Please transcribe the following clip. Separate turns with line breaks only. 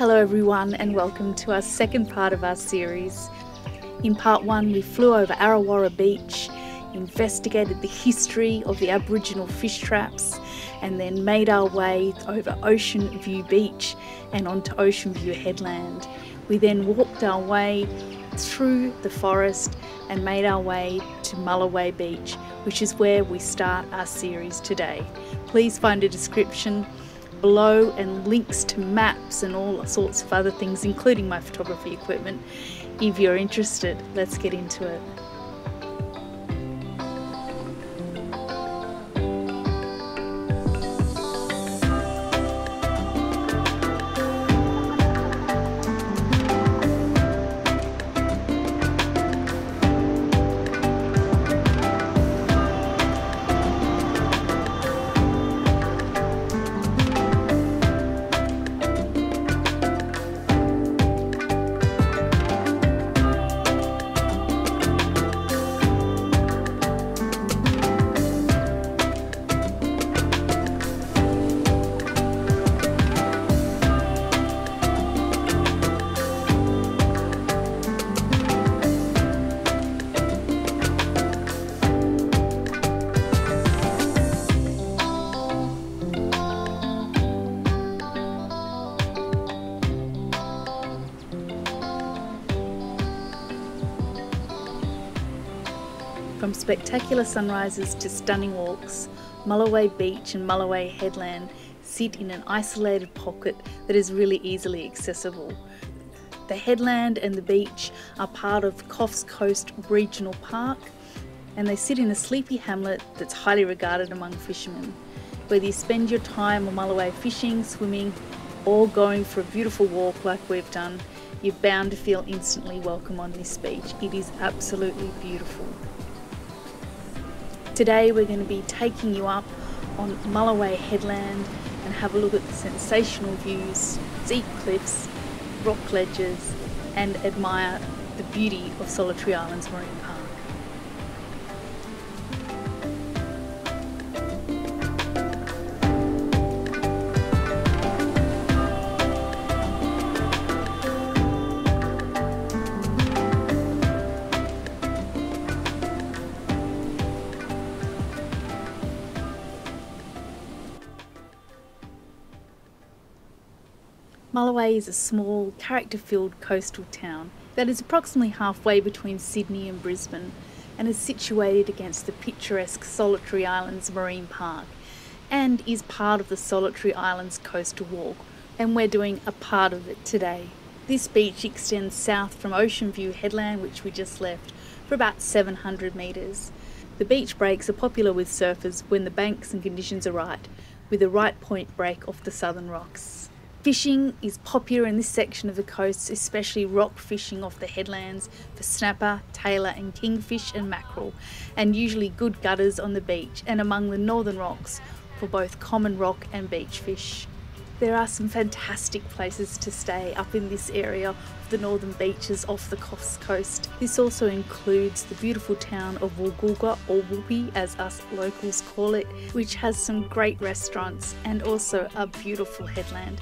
Hello everyone and welcome to our second part of our series. In part 1 we flew over Arrawarra beach, investigated the history of the Aboriginal fish traps and then made our way over Ocean View Beach and onto Ocean View Headland. We then walked our way through the forest and made our way to Mullaway Beach, which is where we start our series today. Please find a description below and links to maps and all sorts of other things, including my photography equipment, if you're interested. Let's get into it. From spectacular sunrises to stunning walks, Mullaway Beach and Mullaway Headland sit in an isolated pocket that is really easily accessible. The headland and the beach are part of Coffs Coast Regional Park, and they sit in a sleepy hamlet that's highly regarded among fishermen. Whether you spend your time on Mullaway fishing, swimming, or going for a beautiful walk like we've done, you're bound to feel instantly welcome on this beach. It is absolutely beautiful. Today we're going to be taking you up on Mullaway Headland and have a look at the sensational views, steep cliffs, rock ledges, and admire the beauty of Solitary Islands Marine Park. Mullaway is a small, character-filled coastal town that is approximately halfway between Sydney and Brisbane and is situated against the picturesque Solitary Islands Marine Park and is part of the Solitary Islands Coastal Walk, and we're doing a part of it today. This beach extends south from Ocean View Headland, which we just left, for about 700 metres. The beach breaks are popular with surfers when the banks and conditions are right, with a right point break off the southern rocks. Fishing is popular in this section of the coast, especially rock fishing off the headlands for snapper, tailor and kingfish and mackerel, and usually good gutters on the beach and among the northern rocks for both common rock and beach fish. There are some fantastic places to stay up in this area of the northern beaches off the Coffs Coast. This also includes the beautiful town of Woolgoolga, or Whoopi as us locals call it, which has some great restaurants and also a beautiful headland.